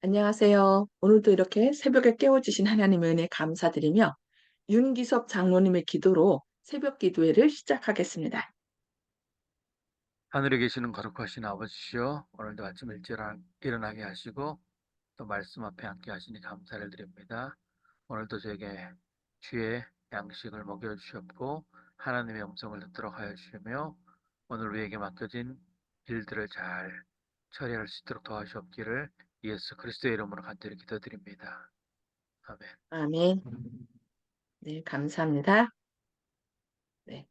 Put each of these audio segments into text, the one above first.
안녕하세요. 오늘도 이렇게 새벽에 깨워주신 하나님의 은혜 감사드리며 윤기섭 장로님의 기도로 새벽 기도회를 시작하겠습니다. 하늘에 계시는 거룩하신 아버지시여, 오늘도 아침 일찍 일어나게 하시고 또 말씀 앞에 앉게 하시니 감사를 드립니다. 오늘도 저에게 주의 양식을 먹여주셨고 하나님의 음성을 듣도록 하여 주시며 오늘 우리에게 맡겨진 일들을 잘 처리할 수 있도록 도와주옵기를 예수 그리스도의 이름으로 간절히 기도드립니다. 아멘. 아멘. 네, 감사합니다. 네,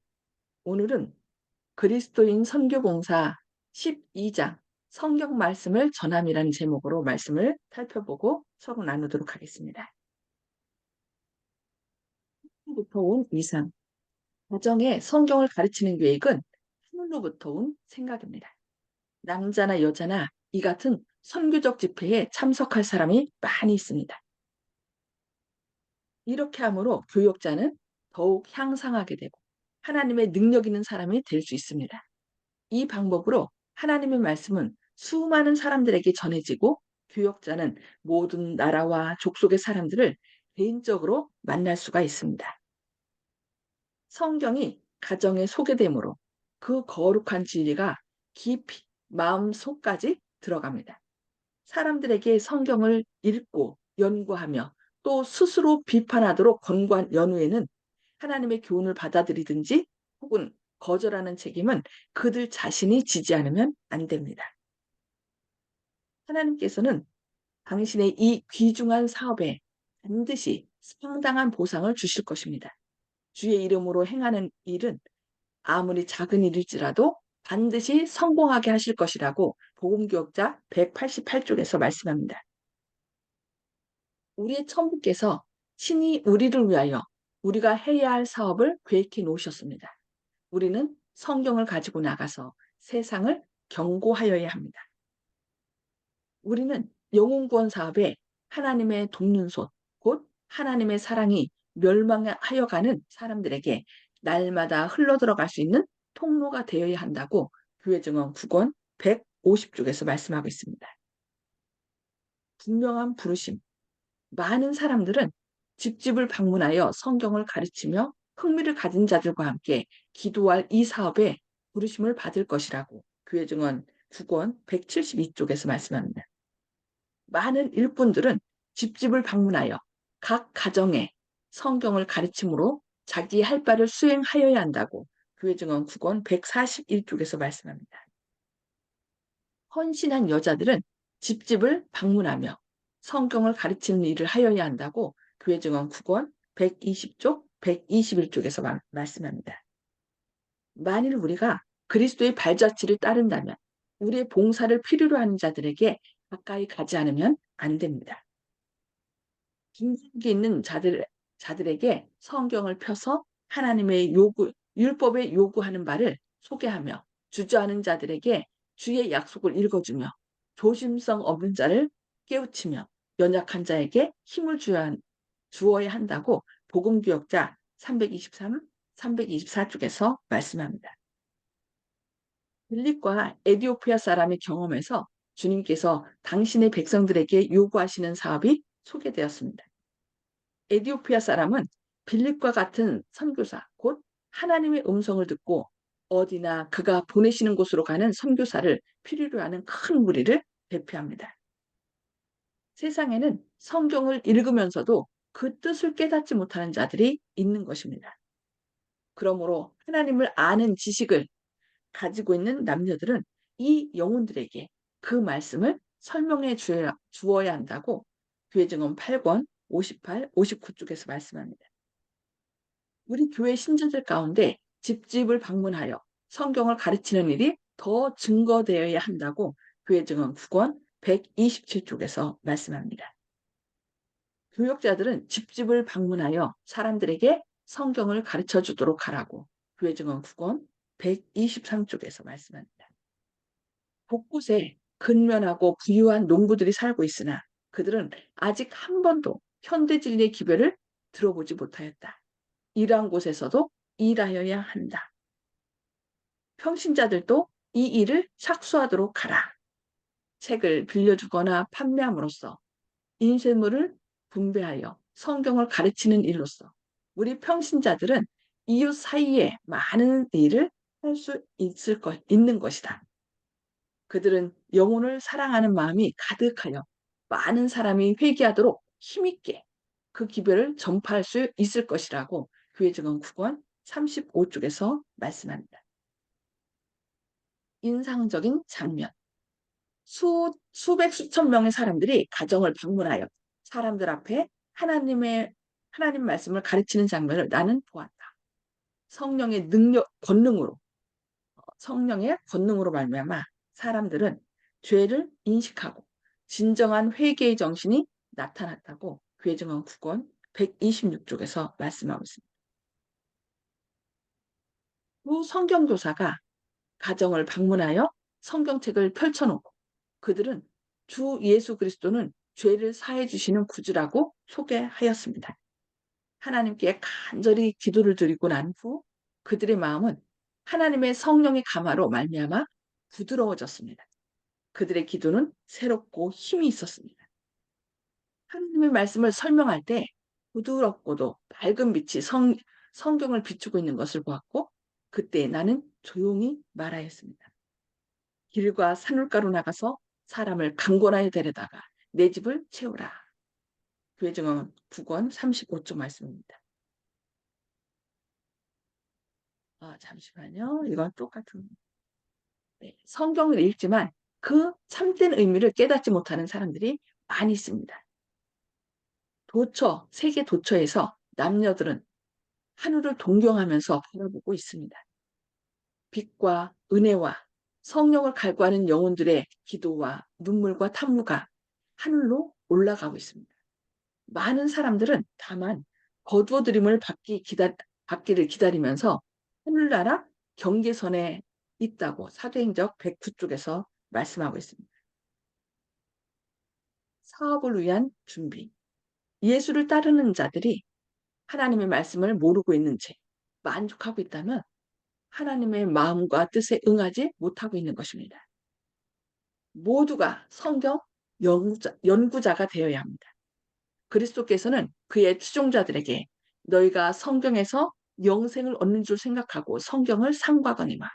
오늘은 그리스도인 선교봉사 12장 성경 말씀을 전함이라는 제목으로 말씀을 살펴보고 서로 나누도록 하겠습니다. 부터 온 이상, 가정에 성경을 가르치는 계획은 하늘로부터 온 생각입니다. 남자나 여자나 이 같은 선교적 집회에 참석할 사람이 많이 있습니다. 이렇게 함으로 교역자는 더욱 향상하게 되고 하나님의 능력 있는 사람이 될 수 있습니다. 이 방법으로 하나님의 말씀은 수많은 사람들에게 전해지고 교역자는 모든 나라와 족속의 사람들을 개인적으로 만날 수가 있습니다. 성경이 가정에 소개되므로 그 거룩한 진리가 깊이 마음속까지 들어갑니다. 사람들에게 성경을 읽고 연구하며 또 스스로 비판하도록 권고한 연후에는 하나님의 교훈을 받아들이든지 혹은 거절하는 책임은 그들 자신이 지지 않으면 안 됩니다. 하나님께서는 당신의 이 귀중한 사업에 반드시 상당한 보상을 주실 것입니다. 주의 이름으로 행하는 일은 아무리 작은 일일지라도 반드시 성공하게 하실 것이라고 복음교역자 188쪽에서 말씀합니다. 우리의 천부께서 친히 우리를 위하여 우리가 해야 할 사업을 계획해 놓으셨습니다. 우리는 성경을 가지고 나가서 세상을 경고하여야 합니다. 우리는 영혼 구원 사업에 하나님의 돕는 손, 곧 하나님의 사랑이 멸망하여 가는 사람들에게 날마다 흘러들어갈 수 있는 통로가 되어야 한다고 교회 증언 9권 150쪽에서 말씀하고 있습니다. 분명한 부르심, 많은 사람들은 집집을 방문하여 성경을 가르치며 흥미를 가진 자들과 함께 기도할 이 사업에 부르심을 받을 것이라고 교회 증언 9권 172쪽에서 말씀합니다. 많은 일꾼들은 집집을 방문하여 각 가정에 성경을 가르침으로 자기 할 바를 수행하여야 한다고 교회 증언 9권 141쪽에서 말씀합니다. 헌신한 여자들은 집집을 방문하며 성경을 가르치는 일을 하여야 한다고 교회 증언 9권 120쪽, 121쪽에서 말씀합니다. 만일 우리가 그리스도의 발자취를 따른다면 우리의 봉사를 필요로 하는 자들에게 가까이 가지 않으면 안 됩니다. 빈속에 있는 자들에게 성경을 펴서 하나님의 율법에 요구하는 바를 소개하며 주저하는 자들에게 주의 약속을 읽어주며 조심성 없는 자를 깨우치며 연약한 자에게 힘을 주어야 한다고 복음교역자 323, 324쪽에서 말씀합니다. 빌립과 에디오피아 사람의 경험에서 주님께서 당신의 백성들에게 요구하시는 사업이 소개되었습니다. 에디오피아 사람은 빌립과 같은 선교사, 곧 하나님의 음성을 듣고 어디나 그가 보내시는 곳으로 가는 선교사를 필요로 하는 큰 무리를 대표합니다. 세상에는 성경을 읽으면서도 그 뜻을 깨닫지 못하는 자들이 있는 것입니다. 그러므로 하나님을 아는 지식을 가지고 있는 남녀들은 이 영혼들에게 그 말씀을 설명해 주어야 한다고 교회 증언 8권 58, 59쪽에서 말씀합니다. 우리 교회 신자들 가운데 집집을 방문하여 성경을 가르치는 일이 더 증거되어야 한다고 교회 증언 9권 127쪽에서 말씀합니다. 교역자들은 집집을 방문하여 사람들에게 성경을 가르쳐 주도록 하라고 교회 증언 9권 123쪽에서 말씀합니다. 곳곳에 근면하고 부유한 농부들이 살고 있으나 그들은 아직 한 번도 현대 진리의 기별을 들어보지 못하였다. 이러한 곳에서도 일하여야 한다. 평신자들도 이 일을 착수하도록 하라. 책을 빌려주거나 판매함으로써 인쇄물을 분배하여 성경을 가르치는 일로서 우리 평신자들은 이웃 사이에 많은 일을 할 수 있는 것이다. 그들은 영혼을 사랑하는 마음이 가득하여 많은 사람이 회개하도록 힘있게 그 기별을 전파할 수 있을 것이라고 교회 증언 9권 35쪽에서 말씀합니다. 인상적인 장면. 수백 수천 명의 사람들이 가정을 방문하여 사람들 앞에 하나님 말씀을 가르치는 장면을 나는 보았다. 성령의 권능으로 말미암아 사람들은 죄를 인식하고 진정한 회개의 정신이 나타났다고 교회 증언 9권 126쪽에서 말씀하고 있습니다. 두 성경교사가 가정을 방문하여 성경책을 펼쳐놓고 그들은 주 예수 그리스도는 죄를 사해 주시는 구주라고 소개하였습니다. 하나님께 간절히 기도를 드리고 난 후 그들의 마음은 하나님의 성령의 감화로 말미암아 부드러워졌습니다. 그들의 기도는 새롭고 힘이 있었습니다. 하나님의 말씀을 설명할 때 부드럽고도 밝은 빛이 성경을 비추고 있는 것을 보았고 그때 나는 조용히 말하였습니다. 길과 산울가로 나가서 사람을 강권하여 데려다가 내 집을 채우라. 교회 증언 9권 35쪽 말씀입니다. 잠시만요. 이건 똑같은. 네, 성경을 읽지만 그 참된 의미를 깨닫지 못하는 사람들이 많이 있습니다. 세계 도처에서 남녀들은 하늘을 동경하면서 바라보고 있습니다. 빛과 은혜와 성령을 갈구하는 영혼들의 기도와 눈물과 탐구가 하늘로 올라가고 있습니다. 많은 사람들은 다만 거두어들임을 받기를 기다리면서 하늘나라 경계선에 있다고 사도행적 109쪽에서 말씀하고 있습니다. 사업을 위한 준비. 예수를 따르는 자들이 하나님의 말씀을 모르고 있는 채 만족하고 있다면 하나님의 마음과 뜻에 응하지 못하고 있는 것입니다. 모두가 성경 연구자가 되어야 합니다. 그리스도께서는 그의 추종자들에게 너희가 성경에서 영생을 얻는 줄 생각하고 성경을 상고하거니와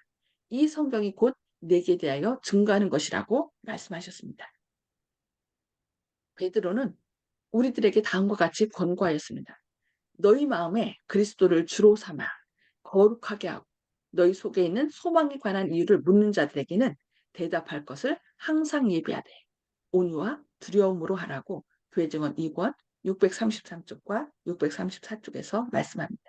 이 성경이 곧 내게 대하여 증거하는 것이라고 말씀하셨습니다. 베드로는 우리들에게 다음과 같이 권고하였습니다. 너희 마음에 그리스도를 주로 삼아 거룩하게 하고 너희 속에 있는 소망에 관한 이유를 묻는 자들에게는 대답할 것을 항상 예비하되 온유와 두려움으로 하라고 교회 증언 2권 633쪽과 634쪽에서 말씀합니다.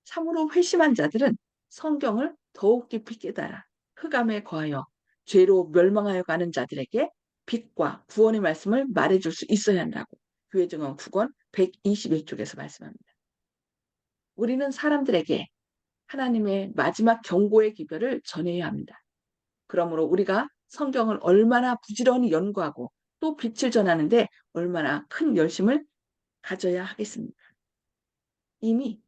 참으로 회심한 자들은 성경을 더욱 깊이 깨달아 흑암에 거하여 죄로 멸망하여 가는 자들에게 빛과 구원의 말씀을 말해줄 수 있어야 한다고 교회 증언 9권 121쪽에서 말씀합니다. 우리는 사람들에게 하나님의 마지막 경고의 기별을 전해야 합니다. 그러므로 우리가 성경을 얼마나 부지런히 연구하고 또 빛을 전하는데 얼마나 큰 열심을 가져야 하겠습니까? 이미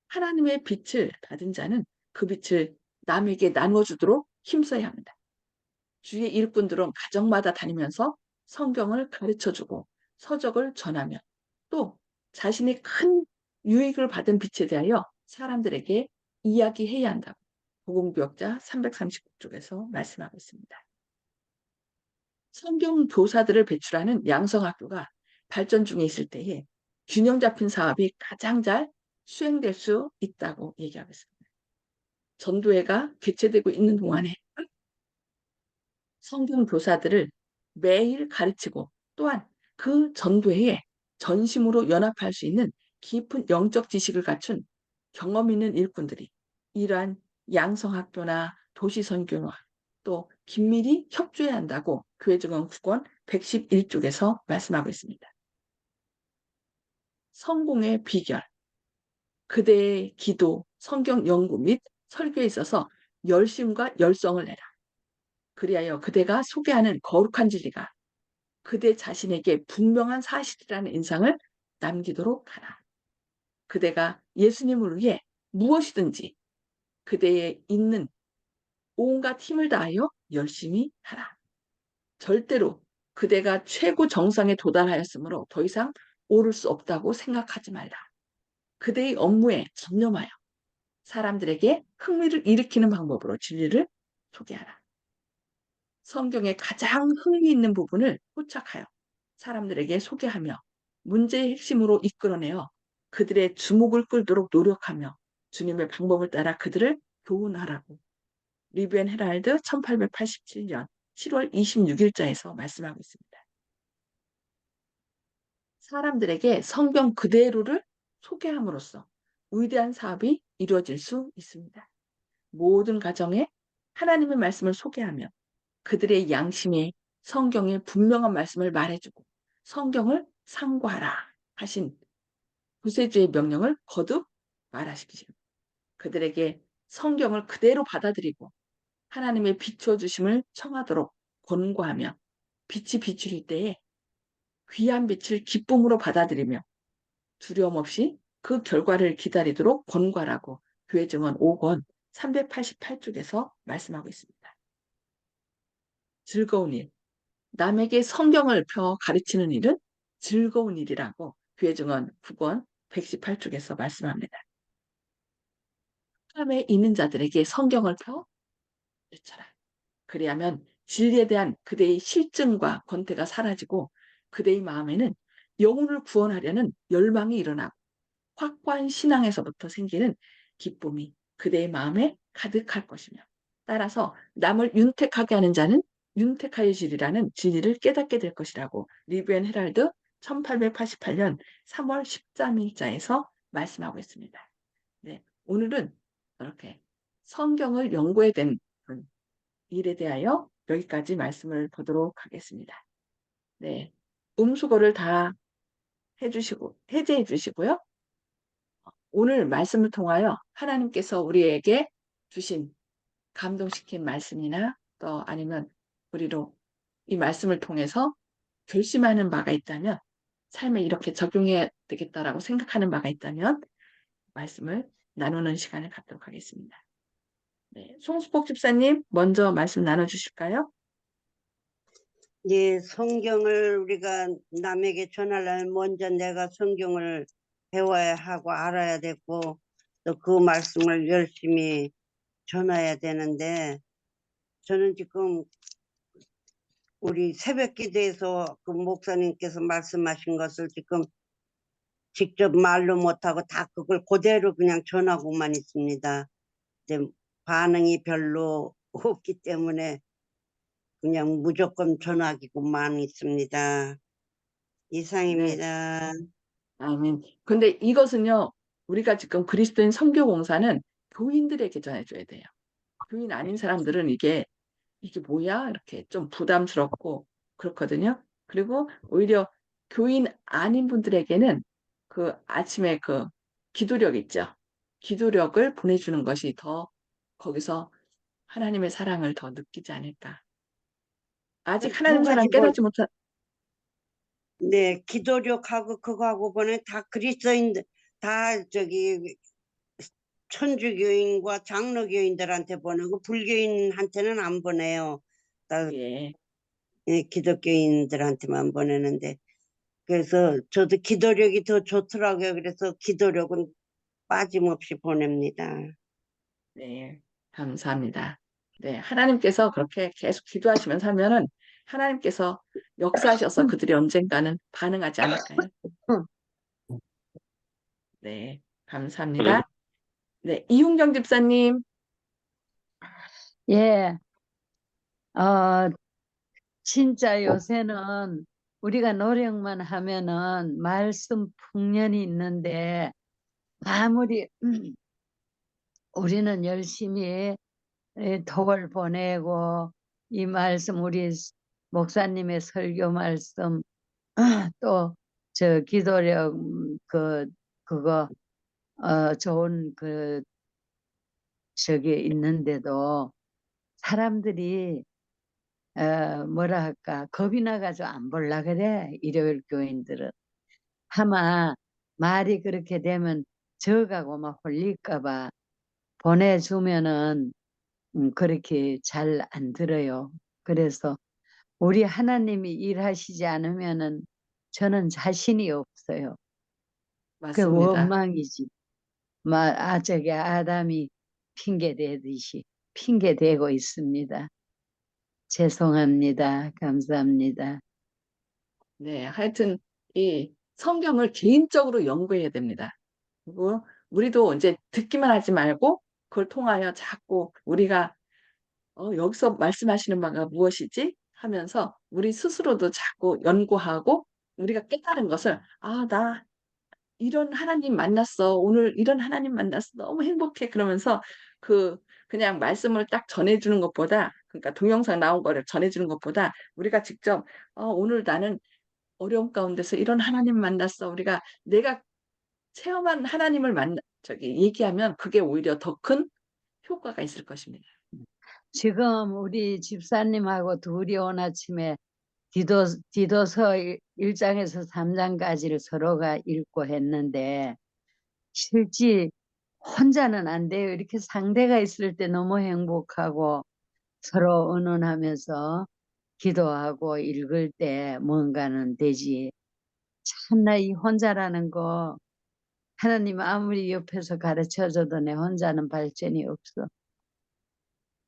하나님의 빛을 받은 자는 그 빛을 남에게 나누어주도록 힘써야 합니다. 주의 일꾼들은 가정마다 다니면서 성경을 가르쳐주고 서적을 전하며 또 자신이 큰 유익을 받은 빛에 대하여 사람들에게 이야기해야 한다고 복음교역자 339쪽에서 말씀하고 있습니다. 성경 교사들을 배출하는 양성학교가 발전 중에 있을 때에 균형 잡힌 사업이 가장 잘 수행될 수 있다고 얘기하고 있습니다. 전도회가 개최되고 있는 동안에 성경 교사들을 매일 가르치고 또한 그 전도회에 전심으로 연합할 수 있는 깊은 영적 지식을 갖춘 경험 있는 일꾼들이 이러한 양성학교나 도시선교와 또 긴밀히 협조해야 한다고 교회 증언 9권 111쪽에서 말씀하고 있습니다. 성공의 비결, 그대의 기도, 성경 연구 및 설교에 있어서 열심과 열성을 내라. 그리하여 그대가 소개하는 거룩한 진리가 그대 자신에게 분명한 사실이라는 인상을 남기도록 하라. 그대가 예수님을 위해 무엇이든지 그대의 있는 온갖 힘을 다하여 열심히 하라. 절대로 그대가 최고 정상에 도달하였으므로 더 이상 오를 수 없다고 생각하지 말라. 그대의 업무에 전념하여 사람들에게 흥미를 일으키는 방법으로 진리를 소개하라. 성경의 가장 흥미 있는 부분을 포착하여 사람들에게 소개하며 문제의 핵심으로 이끌어내어 그들의 주목을 끌도록 노력하며 주님의 방법을 따라 그들을 교훈하라고 리뷰 앤 헤랄드 1887년 7월 26일자에서 말씀하고 있습니다. 사람들에게 성경 그대로를 소개함으로써 위대한 사업이 이루어질 수 있습니다. 모든 가정에 하나님의 말씀을 소개하며 그들의 양심에 성경의 분명한 말씀을 말해주고 성경을 상고하라 하신 구세주의 명령을 거듭 말하십시오. 그들에게 성경을 그대로 받아들이고 하나님의 비춰주심을 청하도록 권고하며 빛이 비추릴 때에 귀한 빛을 기쁨으로 받아들이며 두려움 없이 그 결과를 기다리도록 권고하라고 교회 증언 5권 388쪽에서 말씀하고 있습니다. 즐거운 일, 남에게 성경을 펴 가르치는 일은 즐거운 일이라고 교회 증언 9권 118쪽에서 말씀합니다. 함에 있는 자들에게 성경을 펴 가르쳐라. 그리하면 진리에 대한 그대의 실증과 권태가 사라지고 그대의 마음에는 영혼을 구원하려는 열망이 일어나고 확고한 신앙에서부터 생기는 기쁨이 그대의 마음에 가득할 것이며 따라서 남을 윤택하게 하는 자는 윤택하여지리라는 진리를 깨닫게 될 것이라고 리뷰 앤 헤랄드 1888년 3월 13일자에서 말씀하고 있습니다. 네, 오늘은 이렇게 성경을 연구해야 되는 일에 대하여 여기까지 말씀을 보도록 하겠습니다. 네, 음수거를 다 해주시고 해제해 주시고요. 오늘 말씀을 통하여 하나님께서 우리에게 주신 감동시킨 말씀이나 또 아니면 우리로 이 말씀을 통해서 결심하는 바가 있다면 삶에 이렇게 적용해야 되겠다라고 생각하는 바가 있다면 말씀을 나누는 시간을 갖도록 하겠습니다. 네, 송수복 집사님 먼저 말씀 나눠주실까요? 예, 성경을 우리가 남에게 전하려면 먼저 내가 성경을 배워야 하고 알아야 되고 또 그 말씀을 열심히 전해야 되는데 저는 지금 우리 새벽 기도에서 그 목사님께서 말씀하신 것을 지금 직접 말로 못하고 다 그걸 그대로 그냥 전하고만 있습니다. 이제 반응이 별로 없기 때문에 그냥 무조건 전하기고만 있습니다. 네, 이상입니다. 아멘. 근데 이것은요, 우리가 지금 그리스도인 선교공사는 교인들에게 전해줘야 돼요. 교인 아닌 사람들은 이게 뭐야? 이렇게 좀 부담스럽고 그렇거든요. 그리고 오히려 교인 아닌 분들에게는 그 아침에 그 기도력 있죠. 기도력을 보내주는 것이 더 거기서 하나님의 사랑을 더 느끼지 않을까. 아직 두 하나님 사랑 가지 보, 깨닫지 못한, 네, 기도력하고 그거하고 보면 다 그리스도인들, 다 저기 천주교인과 장로교인들한테 보내고 불교인한테는 안 보내요. 다 예, 예, 기독교인들한테만 보내는데 그래서 저도 기도력이 더 좋더라고요. 그래서 기도력은 빠짐없이 보냅니다. 네, 감사합니다. 네, 하나님께서 그렇게 계속 기도하시면 살면은 하나님께서 역사하셔서 그들이 언젠가는 반응하지 않을까요? 네, 감사합니다. 네, 이훈경 집사님, 예, 진짜 요새는 우리가 노력만 하면은 말씀 풍년이 있는데 아무리 우리는 열심히 덕을 보내고 이 말씀 우리 목사님의 설교 말씀 또 저 기도력 그거 좋은 그 저기 있는데도 사람들이 뭐라 할까 겁이 나가지고 안 볼라 그래 일요일 교인들은 아마 말이 그렇게 되면 저가고 막 홀릴까 봐 보내주면은 그렇게 잘 안 들어요. 그래서 우리 하나님이 일하시지 않으면은 저는 자신이 없어요. 그 맞습니다. 원망이지. 저기 아담이 핑계 대듯이 핑계 대고 있습니다. 죄송합니다. 감사합니다. 네, 하여튼 이 성경을 개인적으로 연구해야 됩니다. 그리고 우리도 이제 듣기만 하지 말고 그걸 통하여 자꾸 우리가 여기서 말씀하시는 바가 무엇이지? 하면서 우리 스스로도 자꾸 연구하고 우리가 깨달은 것을 나 이런 하나님 만났어. 오늘 이런 하나님 만났어. 너무 행복해. 그러면서 그냥 말씀을 딱 전해주는 것보다 그러니까 동영상 나온 거를 전해주는 것보다 우리가 직접 오늘 나는 어려움 가운데서 이런 하나님 만났어. 내가 체험한 하나님을 저기 얘기하면 그게 오히려 더 큰 효과가 있을 것입니다. 지금 우리 집사님하고 둘이 온 아침에 디도서 1장에서 3장까지를 서로가 읽고 했는데 실제 혼자는 안 돼요. 이렇게 상대가 있을 때 너무 행복하고 서로 의논하면서 기도하고 읽을 때 뭔가는 되지. 참나 이 혼자라는 거 하나님 아무리 옆에서 가르쳐줘도 내 혼자는 발전이 없어.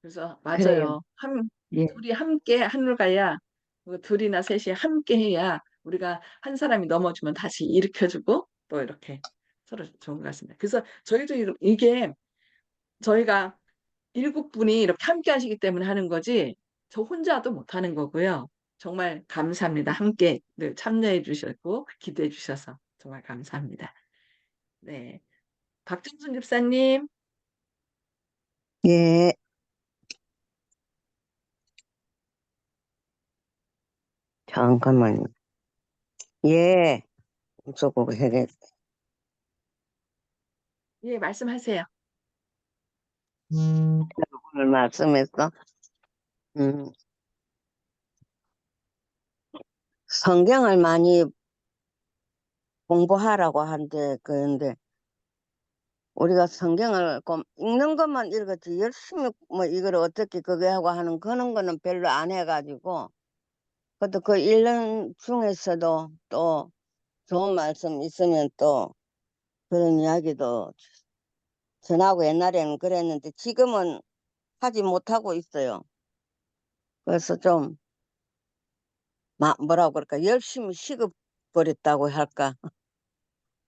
그래서 그래요. 맞아요. 예. 둘이 함께 하늘 가야 둘이나 셋이 함께 해야 우리가 한 사람이 넘어지면 다시 일으켜주고 또 이렇게 서로 좋은 것 같습니다. 그래서 저희도 이게 저희가 7분이 이렇게 함께 하시기 때문에 하는 거지 저 혼자도 못하는 거고요. 정말 감사합니다. 함께 늘 참여해 주셨고 기도해 주셔서 정말 감사합니다. 네, 박정순 집사님. 예, 잠깐만요. 예, 저거 해야 예, 말씀하세요. 오늘 말씀했어. 성경을 많이 공부하라고 한데, 그런데 우리가 성경을 읽는 것만 읽었지, 열심히 뭐 이걸 어떻게 그게 하고 하는 그런 거는 별로 안 해가지고, 그것도 그 읽는 중에서도 또 좋은 말씀 있으면 또 그런 이야기도 전하고 옛날에는 그랬는데 지금은 하지 못하고 있어요. 그래서 좀, 뭐라고 그럴까, 열심히 식어버렸다고 할까.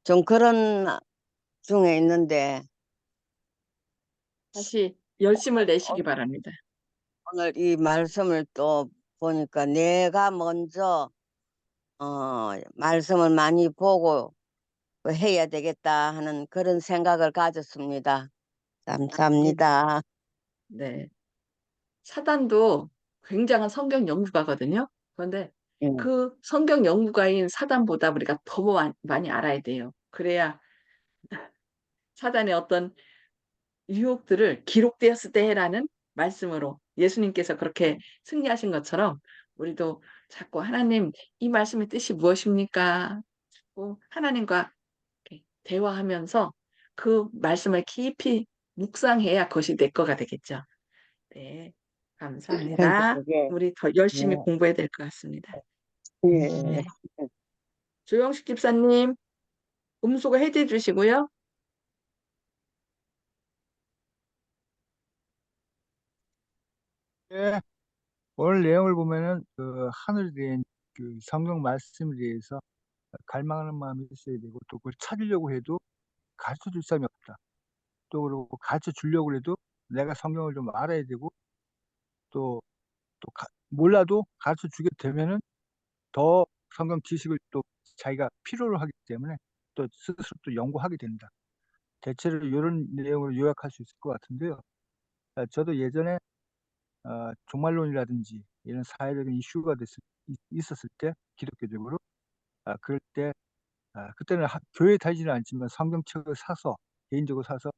좀 그런 중에 있는데, 다시 열심을 내시기 오늘 바랍니다. 오늘 이 말씀을 또 보니까 내가 먼저, 말씀을 많이 보고 해야 되겠다 하는 그런 생각을 가졌습니다. 예, 감사합니다. 네. 사단도 굉장한 성경 연구가거든요. 그런데 예. 그 성경 연구가인 사단보다 우리가 더 많이 알아야 돼요. 그래야 사단의 어떤 유혹들을 기록되었을 때라는 말씀으로 예수님께서 그렇게 승리하신 것처럼 우리도 자꾸 하나님 이 말씀의 뜻이 무엇입니까? 자꾸 하나님과 이렇게 대화하면서 그 말씀을 깊이 묵상해야 그것이 내 거가 되겠죠. 네, 그러니까 감사합니다. 그게, 우리 더 열심히 예, 공부해야 될 것 같습니다. 예. 네, 조영식 집사님 음소거 해제 주시고요. 예, 오늘 내용을 보면은 그 하늘에 대한 그 성경 말씀에 대해서 갈망하는 마음이 있어야 되고 또 그걸 찾으려고 해도 가르쳐 줄 사람이 없다. 또 그리고 가르쳐 주려고 해도 내가 성경을 좀 알아야 되고 또 몰라도 가르쳐 주게 되면은 더 성경 지식을 또 자기가 필요로 하기 때문에 또 스스로 또 연구하게 된다. 대체로 이런 내용으로 요약할 수 있을 것 같은데요. 저도 예전에 종말론이라든지 이런 사회적인 이슈가 있었을 때 기독교적으로 그럴 때 그때는 교회에 다니지는 않지만 성경책을 사서 개인적으로 사서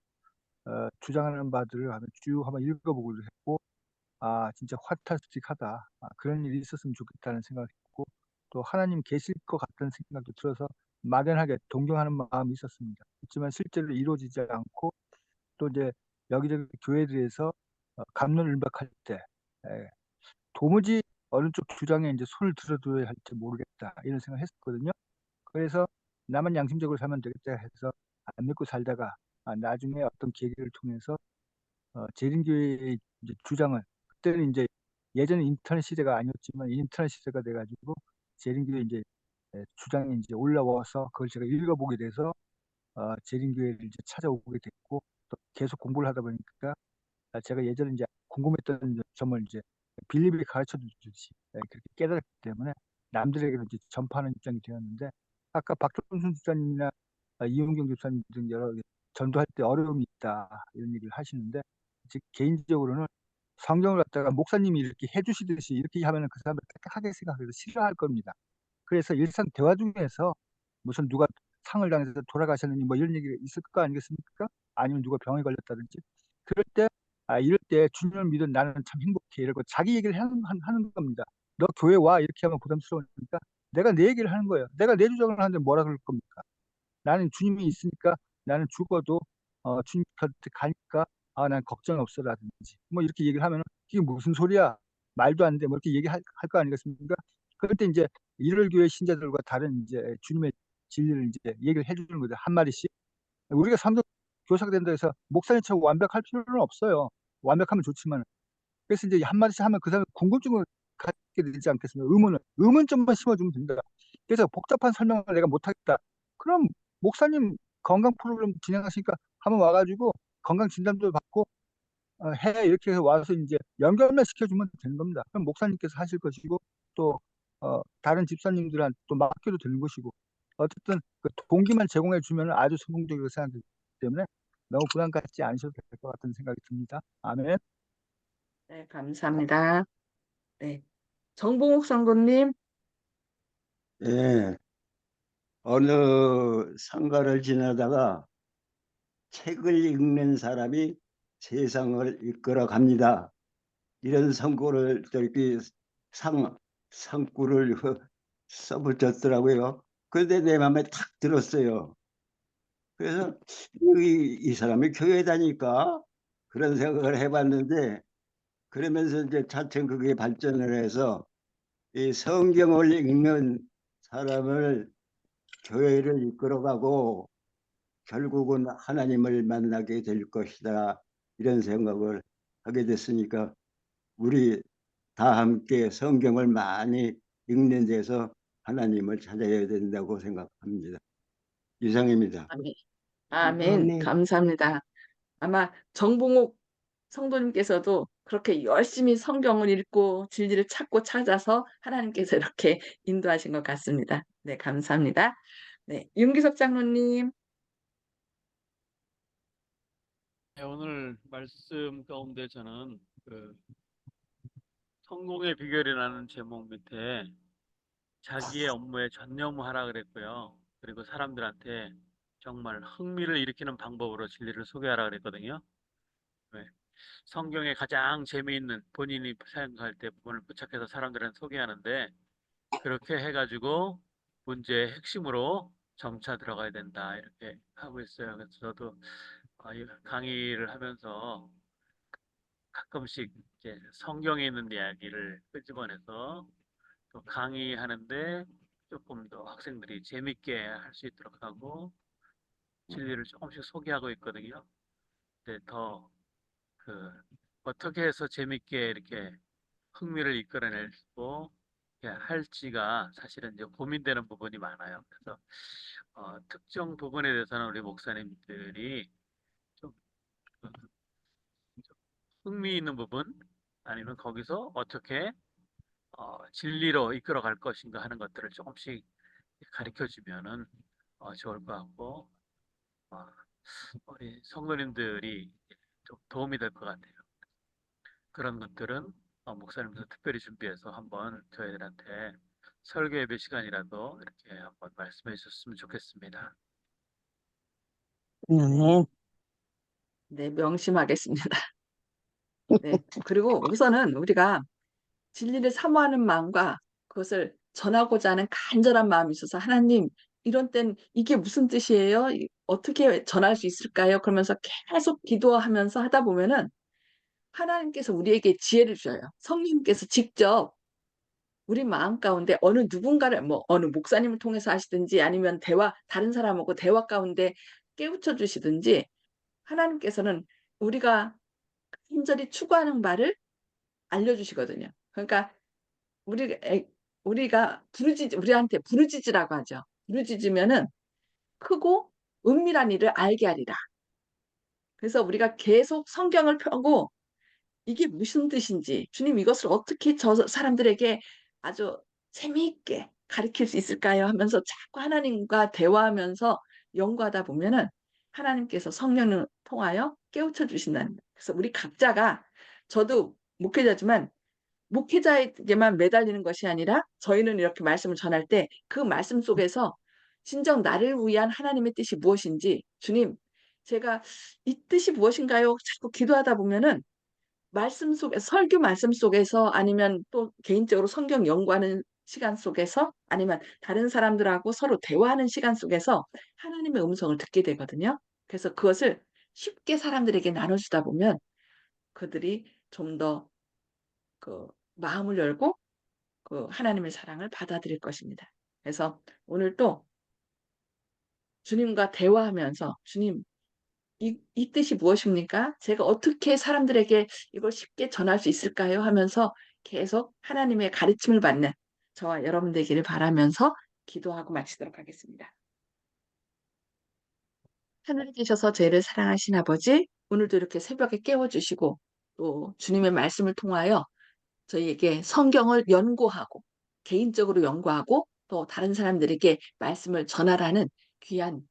주장하는 바들을 쭉 한번 읽어보기도 했고 진짜 환타스틱하다 그런 일이 있었으면 좋겠다는 생각했고 또 하나님 계실 것 같다는 생각도 들어서 막연하게 동경하는 마음이 있었습니다. 그렇지만 실제로 이루어지지 않고 또 이제 여기저기 교회들에서 갑론을박할 때 도무지 어느 쪽 주장에 이제 손을 들어줘야 할지 모르겠다 이런 생각을 했었거든요. 그래서 나만 양심적으로 살면 되겠다 해서 안 믿고 살다가 나중에 어떤 계기를 통해서 재림교회의 이제 주장을, 그때는 이제 예전에 인터넷 시대가 아니었지만 인터넷 시대가 돼가지고 재림교회 이제 주장이 이제 올라와서 그걸 제가 읽어보게 돼서 재림교회를 이제 찾아오게 됐고, 또 계속 공부를 하다 보니까 제가 예전에 이제 궁금했던 점을 이제 빌립이 가르쳐 주듯이 그렇게 깨달았기 때문에 남들에게도 이제 전파하는 입장이 되었는데, 아까 박종순 집사님이나 이용경 집사님 등 여러 전도할 때 어려움이 있다 이런 얘기를 하시는데, 즉 개인적으로는 성경을 갖다가 목사님이 이렇게 해주시듯이 이렇게 하면은 그 사람을 딱딱하게 생각해서 싫어할 겁니다. 그래서 일상 대화 중에서 무슨 누가 상을 당해서 돌아가셨느니 뭐 이런 얘기가 있을 거 아니겠습니까? 아니면 누가 병에 걸렸다든지. 그럴 때 이럴 때 주님을 믿은 나는 참 행복해 이러고 자기 얘기를 하는 겁니다. 너 교회 와 이렇게 하면 부담스러우니까 내가 내 얘기를 하는 거예요. 내가 내 주장을 하는데 뭐라 그럴 겁니까? 나는 주님이 있으니까 나는 죽어도 주님 곁에 가니까 난 걱정 없어라든지 뭐 이렇게 얘기를 하면 이게 무슨 소리야? 말도 안 돼. 뭐 이렇게 얘기할 거 아니겠습니까? 그럴 때 이제 일월교회 신자들과 다른 이제 주님의 진리를 이제 얘기를 해주는 거죠. 한 마디씩. 우리가 성경 교사가 된다 해서 목사님처럼 완벽할 필요는 없어요. 완벽하면 좋지만. 그래서 이제 한 마디씩 하면 그 사람이 궁금증을 갖게 되지 않겠습니까? 의문점만 심어주면 됩니다. 그래서 복잡한 설명을 내가 못하겠다. 그럼 목사님 건강 프로그램 진행하시니까 한번 와가지고 건강 진단도 받고 해 이렇게 해서 와서 이제 연결만 시켜주면 되는 겁니다. 그럼 목사님께서 하실 것이고 또 다른 집사님들한테 또 맡겨도 되는 것이고, 어쨌든 그 동기만 제공해 주면 아주 성공적이라고 생각되기 때문에 너무 부담 갖지 않으셔도 될 것 같은 생각이 듭니다. 아멘. 네, 감사합니다. 네, 정봉욱 성도님. 예, 어느 상가를 지나다가 책을 읽는 사람이 세상을 이끌어 갑니다. 이런 선고를 저기 상구를 써붙였더라고요. 그런데 내 마음에 탁 들었어요. 그래서 이 사람이 교회 다니까 그런 생각을 해봤는데, 그러면서 이제 차츰 그게 발전을 해서 이 성경을 읽는 사람을 교회를 이끌어가고 결국은 하나님을 만나게 될 것이다 이런 생각을 하게 됐으니까 우리 다 함께 성경을 많이 읽는 데서 하나님을 찾아야 된다고 생각합니다. 이상입니다. 아멘. 아멘. 아멘. 감사합니다. 아마 정봉욱 성도님께서도 그렇게 열심히 성경을 읽고 진리를 찾고 찾아서 하나님께서 이렇게 인도하신 것 같습니다. 네, 감사합니다. 네, 윤기석 장로님. 네, 오늘 말씀 가운데 저는 그 성공의 비결이라는 제목 밑에 자기의 업무에 전념하라 그랬고요. 그리고 사람들한테 정말 흥미를 일으키는 방법으로 진리를 소개하라 그랬거든요. 네. 성경에 가장 재미있는 본인이 생각할 때 부분을 부착해서 사람들한테 소개하는데, 그렇게 해가지고 문제의 핵심으로 점차 들어가야 된다 이렇게 하고 있어요. 그래서 저도 이 강의를 하면서 가끔씩 이제 성경에 있는 이야기를 끄집어내서 또 강의하는데 조금 더 학생들이 재밌게 할 수 있도록 하고 진리를 조금씩 소개하고 있거든요. 근데 더 그 어떻게 해서 재밌게 이렇게 흥미를 이끌어내고 할지가 사실은 이제 고민되는 부분이 많아요. 그래서 특정 부분에 대해서는 우리 목사님들이 좀 흥미 있는 부분 아니면 거기서 어떻게 진리로 이끌어갈 것인가 하는 것들을 조금씩 가르쳐 주면은 좋을 것 같고, 어, 우리 성도님들이 좀 도움이 될 것 같아요. 그런 것들은 목사님께서 특별히 준비해서 한번 저희들한테 설교 예배 시간이라도 이렇게 한번 말씀해 주셨으면 좋겠습니다. 아멘. 네, 명심하겠습니다. 네, 그리고 우선은 우리가 진리를 사모하는 마음과 그것을 전하고자 하는 간절한 마음이 있어서 하나님, 이런 땐 이게 무슨 뜻이에요? 어떻게 전할 수 있을까요? 그러면서 계속 기도하면서 하다 보면은 하나님께서 우리에게 지혜를 주셔요. 성령님께서 직접 우리 마음 가운데 어느 누군가를 뭐 어느 목사님을 통해서 하시든지 아니면 다른 사람하고 대화 가운데 깨우쳐 주시든지 하나님께서는 우리가 간절히 추구하는 바를 알려주시거든요. 그러니까 우리 우리가 우리한테 부르짖으라고 하죠. 부르짖으면은 크고 은밀한 일을 알게 하리라. 그래서 우리가 계속 성경을 펴고 이게 무슨 뜻인지, 주님 이것을 어떻게 저 사람들에게 아주 재미있게 가르칠 수 있을까요? 하면서 자꾸 하나님과 대화하면서 연구하다 보면은 하나님께서 성령을 통하여 깨우쳐 주신다는 거예요. 그래서 우리 각자가, 저도 목회자지만 목회자에게만 매달리는 것이 아니라 저희는 이렇게 말씀을 전할 때 그 말씀 속에서 진정 나를 위한 하나님의 뜻이 무엇인지, 주님 제가 이 뜻이 무엇인가요? 자꾸 기도하다 보면은 말씀 속에, 설교 말씀 속에서 아니면 또 개인적으로 성경 연구하는 시간 속에서 아니면 다른 사람들하고 서로 대화하는 시간 속에서 하나님의 음성을 듣게 되거든요. 그래서 그것을 쉽게 사람들에게 나눠주다 보면 그들이 좀 더 그 마음을 열고 그 하나님의 사랑을 받아들일 것입니다. 그래서 오늘 또 주님과 대화하면서, 주님 이 뜻이 무엇입니까? 제가 어떻게 사람들에게 이걸 쉽게 전할 수 있을까요? 하면서 계속 하나님의 가르침을 받는 저와 여러분 되기를 바라면서 기도하고 마치도록 하겠습니다. 하늘에 계셔서 저희를 사랑하신 아버지, 오늘도 이렇게 새벽에 깨워주시고 또 주님의 말씀을 통하여 저희에게 성경을 연구하고 개인적으로 연구하고 또 다른 사람들에게 말씀을 전하라는 귀한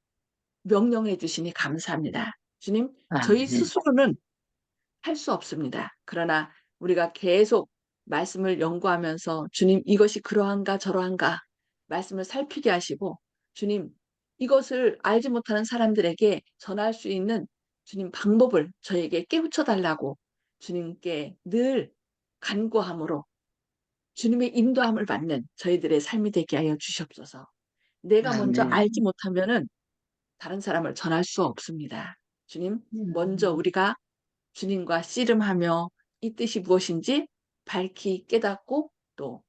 명령해 주시니 감사합니다. 주님, 저희 아멘. 스스로는 할 수 없습니다. 그러나 우리가 계속 말씀을 연구하면서 주님 이것이 그러한가 저러한가 말씀을 살피게 하시고, 주님 이것을 알지 못하는 사람들에게 전할 수 있는 주님 방법을 저에게 깨우쳐 달라고 주님께 늘 간구함으로 주님의 인도함을 받는 저희들의 삶이 되게 하여 주시옵소서. 내가 먼저 아멘. 알지 못하면은 다른 사람을 전할 수 없습니다. 주님, 먼저 우리가 주님과 씨름하며 이 뜻이 무엇인지 밝히 깨닫고 또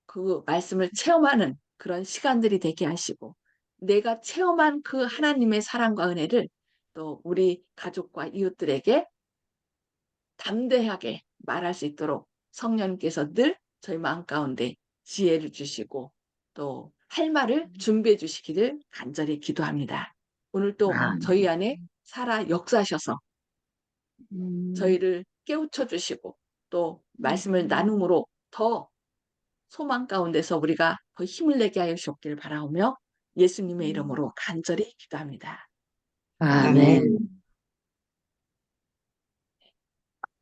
그 말씀을 체험하는 그런 시간들이 되게 하시고, 내가 체험한 그 하나님의 사랑과 은혜를 또 우리 가족과 이웃들에게 담대하게 말할 수 있도록 성령님께서 늘 저희 마음 가운데 지혜를 주시고 또 할 말을 준비해 주시기를 간절히 기도합니다. 오늘 또 저희 안에 살아 역사하셔서 저희를 깨우쳐 주시고 또 말씀을 나눔으로 더 소망 가운데서 우리가 더 힘을 내게 하여 주옵기를 바라오며 예수님의 이름으로 간절히 기도합니다. 아멘.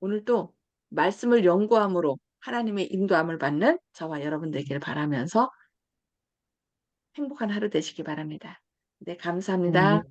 오늘도 말씀을 연구함으로 하나님의 인도함을 받는 저와 여러분 되기를 바라면서 행복한 하루 되시기 바랍니다. 네, 감사합니다.